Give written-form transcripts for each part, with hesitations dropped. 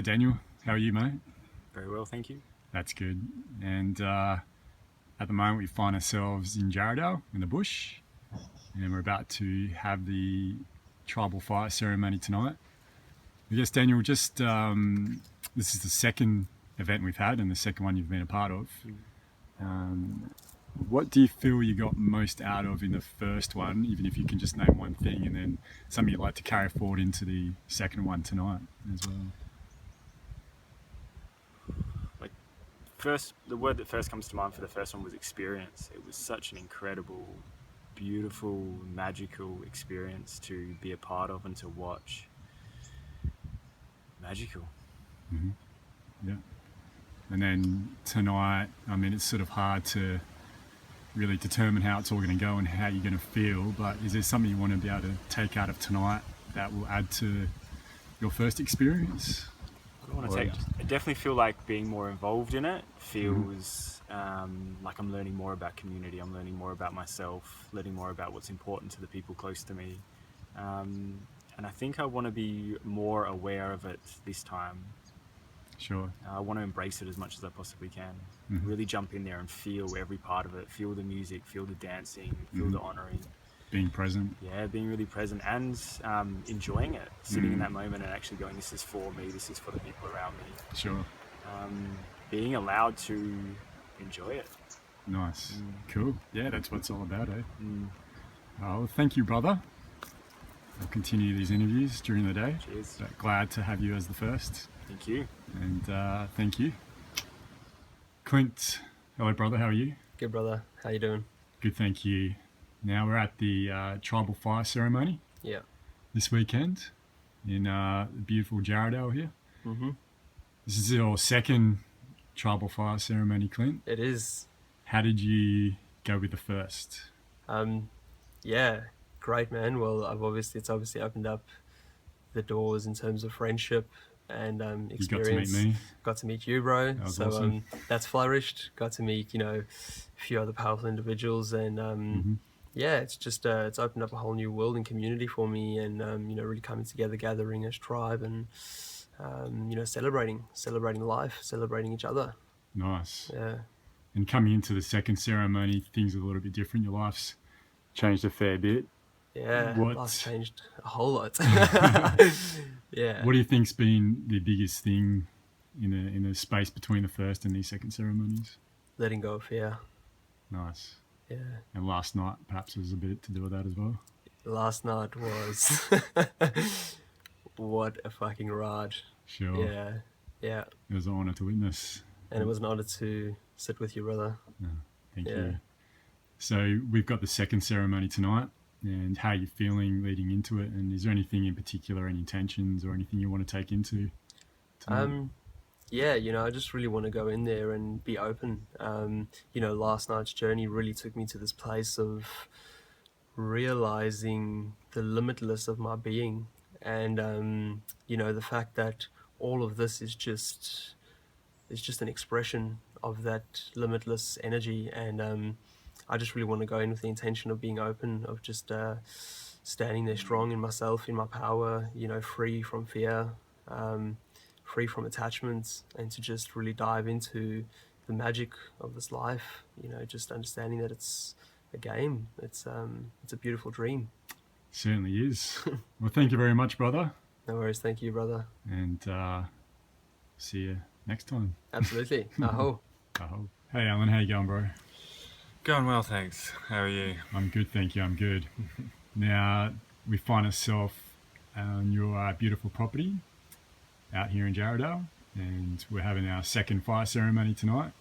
G'day, Daniel. How are you, mate? Very well, thank you. That's good. And at the moment, we find ourselves in Jarrahdale in the bush, and we're about to have the tribal fire ceremony tonight. I guess, Daniel, just this is the second event we've had and the second one you've been a part of. What do you feel you got most out of in the first one, even if you can just name one thing, and then something you'd like to carry forward into the second one tonight as well? The word that first comes to mind for the first one was experience. It was such an incredible, beautiful, magical experience to be a part of and to watch. Magical. Mm-hmm. Yeah. And then tonight, I mean, it's sort of hard to really determine how it's all going to go and how you're going to feel, but is there something you want to be able to take out of tonight that will add to your first experience? I definitely feel like being more involved in it feels like I'm learning more about community. I'm learning more about myself, learning more about what's important to the people close to me. And I think I want to be more aware of it this time. Sure. I want to embrace it as much as I possibly can. Mm-hmm. Really jump in there and feel every part of it. Feel the music, feel the dancing, feel the honoring. Being present. Yeah, being really present and enjoying it. Sitting in that moment and actually going, this is for me, this is for the people around me. Sure. Being allowed to enjoy it. Nice. Cool. Yeah, that's what it's all about, eh? Oh, thank you, brother. I'll continue these interviews during the day. Cheers. But glad to have you as the first. Thank you. And thank you. Clint, hello, brother. How are you? Good, brother. How you doing? Good, thank you. Now we're at the tribal fire ceremony. Yeah. This weekend in beautiful Jarrahdale here. Mm-hmm. This is your second tribal fire ceremony, Clint. It is. How did you go with the first? Yeah, great, man. Well, it's obviously opened up the doors in terms of friendship and experience. You got to meet me. Got to meet you, bro. That was so awesome. That's flourished. Got to meet, a few other powerful individuals, and yeah, it's just it's opened up a whole new world and community for me, and really coming together, gathering as tribe, and celebrating life, celebrating each other. Nice. Yeah. And coming into the second ceremony, things are a little bit different. Your life's changed a fair bit. Yeah, life's changed a whole lot. Yeah. What do you think's been the biggest thing in the space between the first and these second ceremonies? Letting go of fear. Nice. Yeah. And last night perhaps was a bit to do with that as well. Last night was what a fucking ride. Sure. Yeah. Yeah. It was an honour to witness. And it was an honour to sit with you, brother. Oh, thank you. So we've got the second ceremony tonight, and how are you feeling leading into it? And is there anything in particular, any intentions or anything you want to take into tonight? Yeah, I just really want to go in there and be open. Last night's journey really took me to this place of realizing the limitless of my being, and the fact that all of this is just an expression of that limitless energy, and I just really want to go in with the intention of being open, of just standing there strong in myself, in my power, free from fear, free from attachments, and to just really dive into the magic of this life, just understanding that it's a game, it's a beautiful dream. Certainly is. Well, thank you very much, brother. No worries, thank you, brother. And see you next time. Absolutely. Aho. Aho. Hey, Alan, how you going, bro? Going well, thanks. How are you? I'm good, thank you. I'm good. Now, we find ourselves on your beautiful property out here in Jarrahdale, and we're having our second fire ceremony tonight,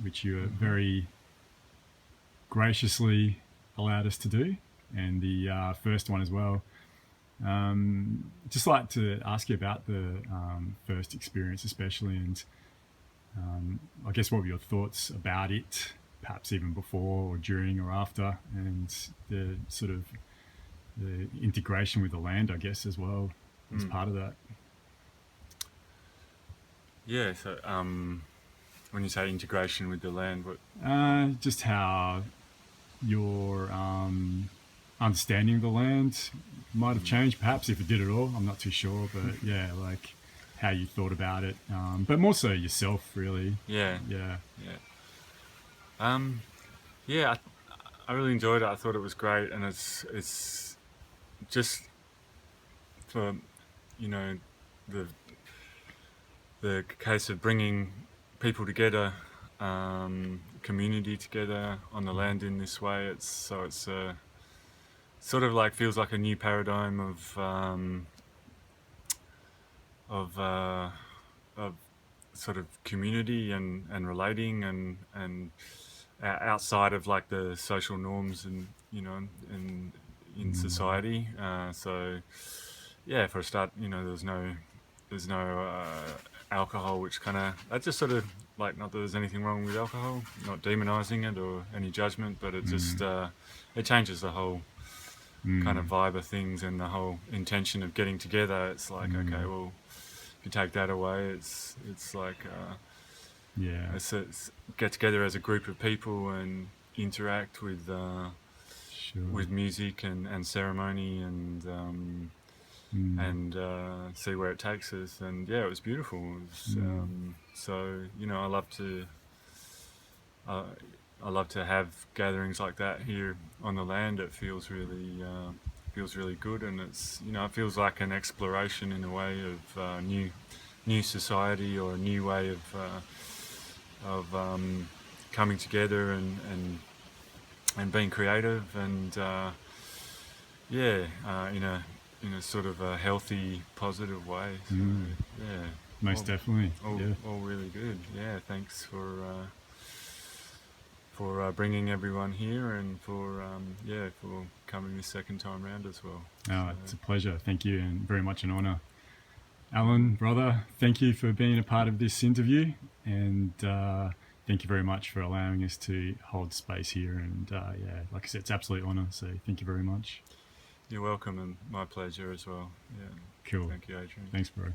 which you very graciously allowed us to do, and the first one as well. Just like to ask you about the first experience especially, and I guess what were your thoughts about it, perhaps even before or during or after, and the sort of the integration with the land, I guess, as well as part of that. Yeah, so when you say integration with the land, what? Just how your understanding of the land might have changed, perhaps, if it did at all. I'm not too sure, but yeah, like how you thought about it, but more so yourself, really. Yeah. Yeah. Yeah, I really enjoyed it. I thought it was great, and it's just for, you know, the case of bringing people together, community together on the land in this way. It's sort of like feels like a new paradigm of sort of community and relating and outside of like the social norms and in society. So yeah, for a start, there's no alcohol, which kind of that just sort of like, not that there's anything wrong with alcohol, not demonizing it or any judgment, but it just it changes the whole kind of vibe of things and the whole intention of getting together. It's like, okay, well, if you take that away, it's like it's get together as a group of people and interact with music and ceremony and see where it takes us. And yeah, it was beautiful. It was, so I love to have gatherings like that here on the land. It feels really good, and it's it feels like an exploration in a way of new society, or a new way of coming together and being creative and in a sort of a healthy, positive way. So, yeah, Most definitely. All really good. Yeah, thanks for bringing everyone here, and for coming this second time round as well. It's a pleasure. Thank you, and very much an honour. Alan, brother, thank you for being a part of this interview, and thank you very much for allowing us to hold space here. And like I said, it's absolute honour. So thank you very much. You're welcome, and my pleasure as well. Yeah. Cool. Thank you, Adrian. Thanks, bro.